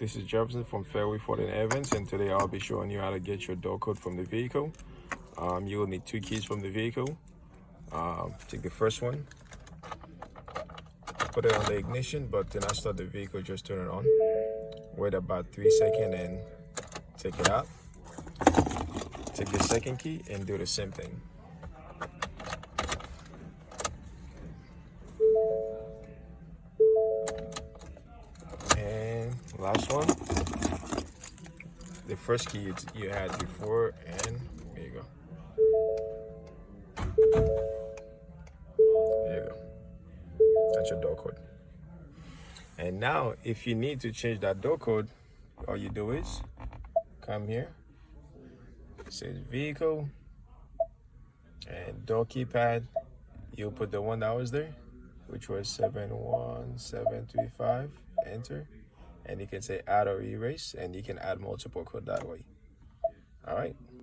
This is Jefferson from Fairway Ford of Evans, and today I'll be showing you how to get your door code from the vehicle. You will need 2 keys from the vehicle. Take the first one, put it on the ignition, but do not start the vehicle, just turn it on. Wait about 3 seconds and take it out. Take the second key and do the same thing. And last one, the first key you had before, and there you go. There you go. That's your door code. And now, if you need to change that door code, all you do is come here. It says vehicle and door keypad. You'll put the one that was there, which was 71735. Enter, and you can say add or erase, and you can add multiple code that way. All right.